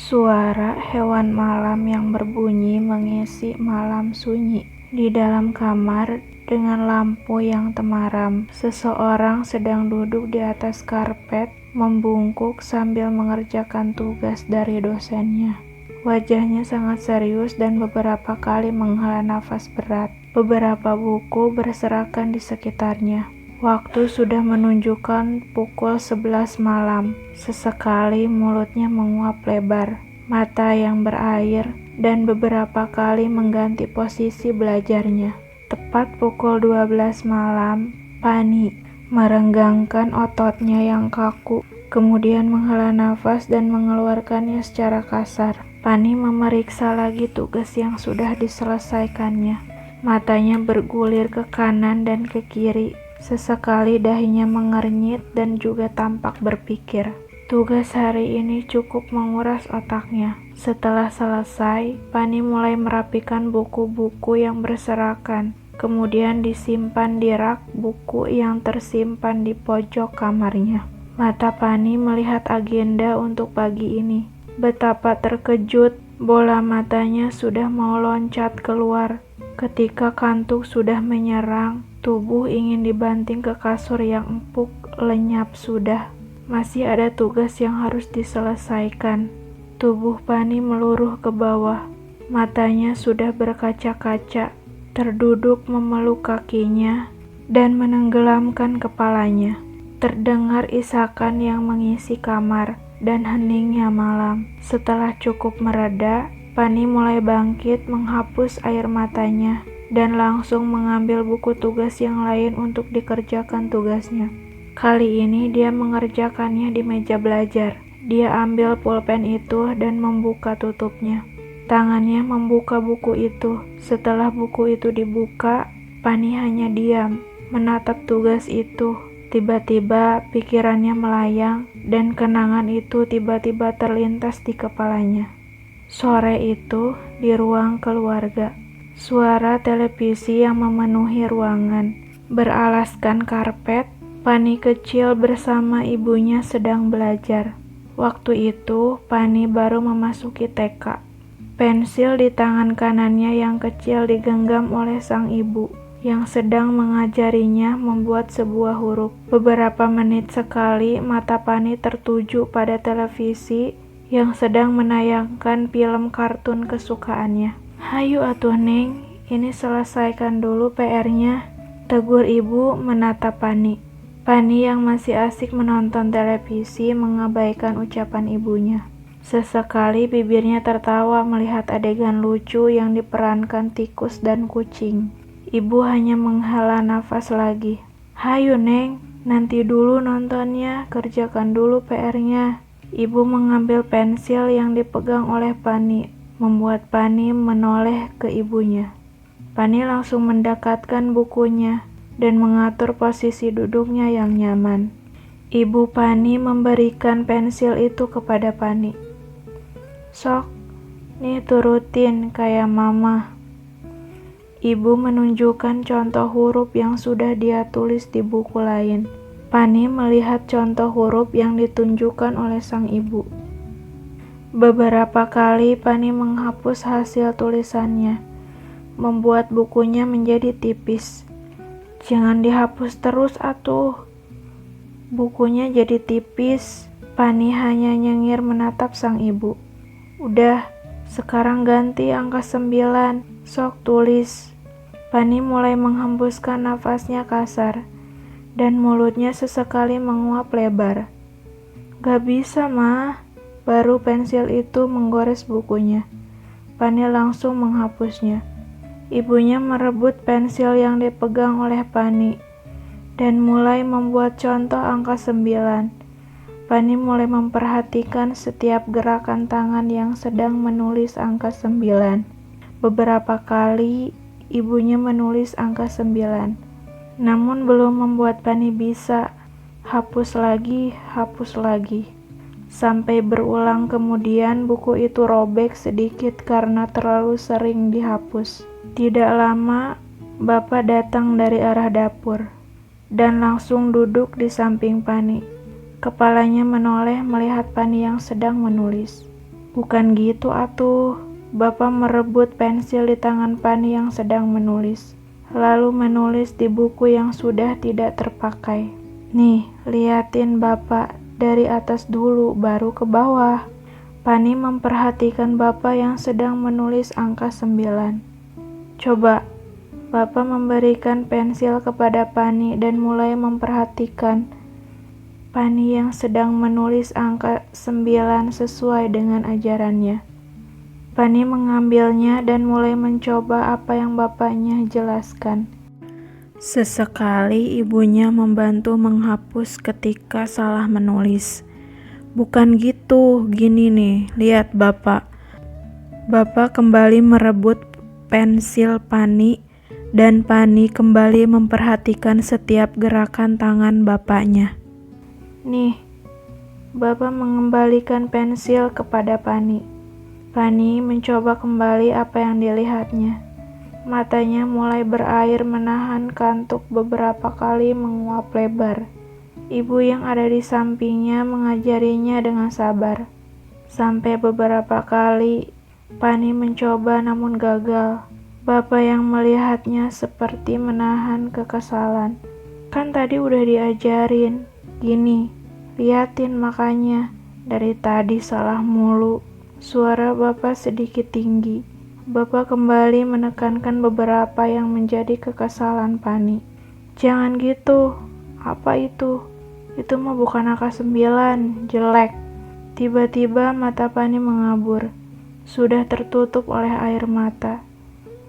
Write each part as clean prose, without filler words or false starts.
Suara hewan malam yang berbunyi mengisi malam sunyi. Di dalam kamar, dengan lampu yang temaram, seseorang sedang duduk di atas karpet, membungkuk sambil mengerjakan tugas dari dosennya. Wajahnya sangat serius dan beberapa kali menghela nafas berat. Beberapa buku berserakan di sekitarnya. Waktu sudah menunjukkan pukul 11 malam. Sesekali mulutnya menguap lebar, mata yang berair, dan beberapa kali mengganti posisi belajarnya. Tepat pukul 12 malam, Pani merenggangkan ototnya yang kaku, kemudian menghela nafas dan mengeluarkannya secara kasar. Pani memeriksa lagi tugas yang sudah diselesaikannya. Matanya bergulir ke kanan dan ke kiri. Sesekali dahinya mengernyit dan juga tampak berpikir. Tugas hari ini cukup menguras otaknya. Setelah selesai, Pani mulai merapikan buku-buku yang berserakan, kemudian disimpan di rak buku yang tersimpan di pojok kamarnya. Mata Pani melihat agenda untuk pagi ini. Betapa terkejut, bola matanya sudah mau loncat keluar. Ketika kantuk sudah menyerang, tubuh ingin dibanting ke kasur yang empuk, lenyap sudah. Masih ada tugas yang harus diselesaikan. Tubuh Pani meluruh ke bawah. Matanya sudah berkaca-kaca, terduduk memeluk kakinya, dan menenggelamkan kepalanya. Terdengar isakan yang mengisi kamar, dan heningnya malam. Setelah cukup mereda, Pani mulai bangkit menghapus air matanya dan langsung mengambil buku tugas yang lain untuk dikerjakan tugasnya. Kali ini dia mengerjakannya di meja belajar. Dia ambil pulpen itu dan membuka tutupnya. Tangannya membuka buku itu. Setelah buku itu dibuka, Pani hanya diam, menatap tugas itu. Tiba-tiba pikirannya melayang dan kenangan itu tiba-tiba terlintas di kepalanya. Sore itu, di ruang keluarga, suara televisi yang memenuhi ruangan. Beralaskan karpet, Pani kecil bersama ibunya sedang belajar. Waktu itu, Pani baru memasuki TK. Pensil di tangan kanannya yang kecil digenggam oleh sang ibu, yang sedang mengajarinya membuat sebuah huruf. Beberapa menit sekali, mata Pani tertuju pada televisi yang sedang menayangkan film kartun kesukaannya. "Hayu atuh Neng, ini selesaikan dulu PR-nya," tegur ibu menatap Pani. Pani yang masih asik menonton televisi mengabaikan ucapan ibunya. Sesekali bibirnya tertawa melihat adegan lucu yang diperankan tikus dan kucing. Ibu hanya menghela nafas lagi. "Hayu Neng, nanti dulu nontonnya, kerjakan dulu PR-nya." Ibu mengambil pensil yang dipegang oleh Pani, membuat Pani menoleh ke ibunya. Pani langsung mendekatkan bukunya dan mengatur posisi duduknya yang nyaman. Ibu Pani memberikan pensil itu kepada Pani. "Sok, nih turutin kayak mama." Ibu menunjukkan contoh huruf yang sudah dia tulis di buku lain. Pani melihat contoh huruf yang ditunjukkan oleh sang ibu. Beberapa kali Pani menghapus hasil tulisannya, membuat bukunya menjadi tipis. "Jangan dihapus terus atuh." Bukunya jadi tipis. Pani hanya nyengir menatap sang ibu. "Udah, sekarang ganti angka 9, sok tulis." Pani mulai menghembuskan nafasnya kasar, dan mulutnya sesekali menguap lebar. "Gak bisa, Ma." Baru pensil itu menggores bukunya. Pani langsung menghapusnya. Ibunya merebut pensil yang dipegang oleh Pani dan mulai membuat contoh angka 9. Pani mulai memperhatikan setiap gerakan tangan yang sedang menulis angka 9. Beberapa kali ibunya menulis angka 9. Namun belum membuat Pani bisa. Hapus lagi. Sampai berulang kemudian buku itu robek sedikit karena terlalu sering dihapus. Tidak lama, Bapak datang dari arah dapur dan langsung duduk di samping Pani. Kepalanya menoleh melihat Pani yang sedang menulis. Bukan gitu atuh. Bapak merebut pensil di tangan Pani yang sedang menulis, lalu menulis di buku yang sudah tidak terpakai. Nih, liatin Bapak, dari atas dulu, baru ke bawah. Pani memperhatikan Bapak yang sedang menulis angka 9. Coba, Bapak memberikan pensil kepada Pani dan mulai memperhatikan Pani yang sedang menulis angka 9 sesuai dengan ajarannya. Pani mengambilnya dan mulai mencoba apa yang bapaknya jelaskan. Sesekali ibunya membantu menghapus ketika salah menulis. Bukan gitu, gini nih, lihat Bapak. Bapak kembali merebut pensil Pani dan Pani kembali memperhatikan setiap gerakan tangan bapaknya. Nih, Bapak mengembalikan pensil kepada Pani. Pani mencoba kembali apa yang dilihatnya. Matanya mulai berair menahan kantuk beberapa kali menguap lebar. Ibu yang ada di sampingnya mengajarinya dengan sabar. Sampai beberapa kali Pani mencoba namun gagal. Bapak yang melihatnya seperti menahan kekesalan. Kan tadi udah diajarin. Gini, liatin makanya. Dari tadi salah mulu. Suara Bapak sedikit tinggi. Bapak kembali menekankan beberapa yang menjadi kekesalan Pani. Jangan gitu. Apa itu? Itu mah bukan angka 9, jelek. Tiba-tiba mata Pani mengabur. Sudah tertutup oleh air mata.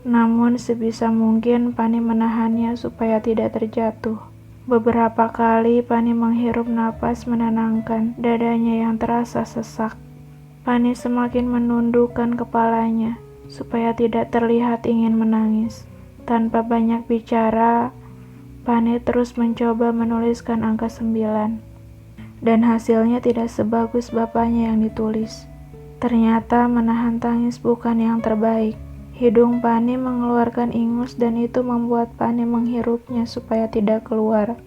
Namun sebisa mungkin Pani menahannya supaya tidak terjatuh. Beberapa kali Pani menghirup napas menenangkan dadanya yang terasa sesak. Pani semakin menundukkan kepalanya, supaya tidak terlihat ingin menangis. Tanpa banyak bicara, Pani terus mencoba menuliskan angka 9. Dan hasilnya tidak sebagus bapaknya yang ditulis. Ternyata menahan tangis bukan yang terbaik. Hidung Pani mengeluarkan ingus dan itu membuat Pani menghirupnya supaya tidak keluar.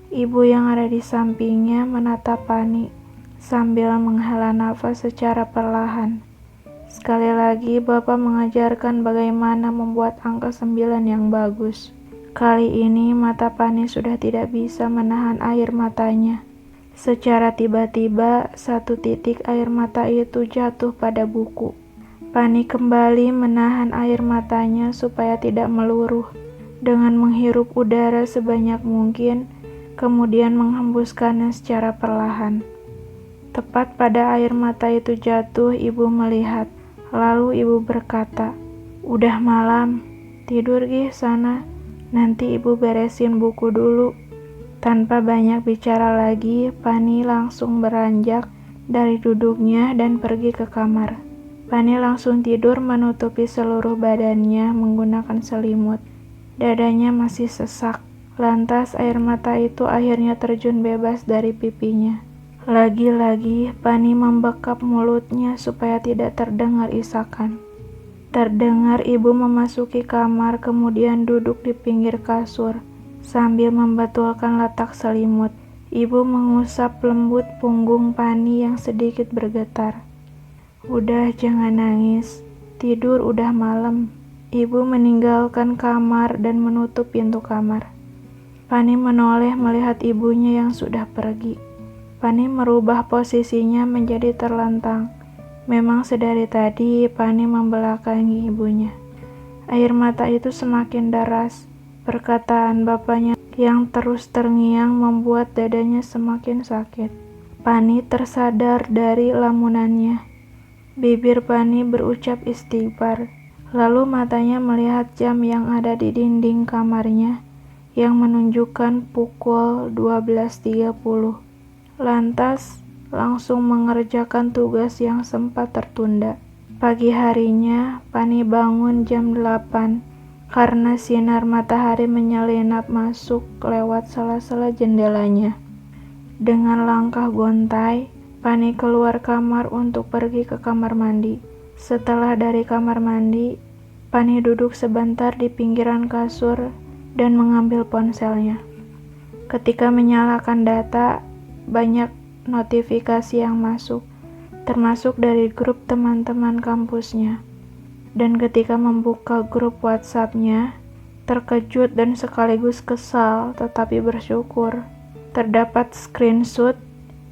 Ibu yang ada di sampingnya menatap Pani sambil menghela nafas secara perlahan. Sekali lagi Bapak mengajarkan bagaimana membuat angka 9 yang bagus. Kali ini mata Pani sudah tidak bisa menahan air matanya. Secara tiba-tiba satu titik air mata itu jatuh pada buku. Pani kembali menahan air matanya supaya tidak meluruh. Dengan menghirup udara sebanyak mungkin, kemudian menghembuskannya secara perlahan. Tepat pada air mata itu jatuh, ibu melihat. Lalu ibu berkata, "Udah malam, tidur gih sana. Nanti ibu beresin buku dulu." Tanpa banyak bicara lagi, Pani langsung beranjak dari duduknya dan pergi ke kamar. Pani langsung tidur menutupi seluruh badannya menggunakan selimut. Dadanya masih sesak. Lantas air mata itu akhirnya terjun bebas dari pipinya. Lagi-lagi Pani membekap mulutnya supaya tidak terdengar isakan. Terdengar ibu memasuki kamar kemudian duduk di pinggir kasur sambil membetulkan letak selimut. Ibu mengusap lembut punggung Pani yang sedikit bergetar. "Udah, jangan nangis. Tidur, udah malam." Ibu meninggalkan kamar dan menutup pintu kamar. Pani menoleh melihat ibunya yang sudah pergi. Pani merubah posisinya menjadi terlentang. Memang sedari tadi Pani membelakangi ibunya. Air mata itu semakin deras. Perkataan bapaknya yang terus terngiang membuat dadanya semakin sakit. Pani tersadar dari lamunannya. Bibir Pani berucap istighfar. Lalu matanya melihat jam yang ada di dinding kamarnya yang menunjukkan pukul 12.30. Lantas langsung mengerjakan tugas yang sempat tertunda. Pagi harinya, Pani bangun jam 8 karena sinar matahari menyelinap masuk lewat sela-sela jendelanya. Dengan langkah gontai, Pani keluar kamar untuk pergi ke kamar mandi. Setelah dari kamar mandi, Pani duduk sebentar di pinggiran kasur dan mengambil ponselnya. Ketika menyalakan data, banyak notifikasi yang masuk. termasuk dari grup teman-teman kampusnya. Dan ketika membuka grup WhatsApp-nya, terkejut dan sekaligus kesal tetapi bersyukur. Terdapat screenshot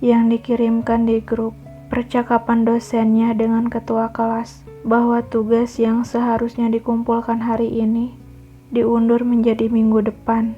yang dikirimkan di grup percakapan dosennya dengan ketua kelas bahwa tugas yang seharusnya dikumpulkan hari ini diundur menjadi minggu depan.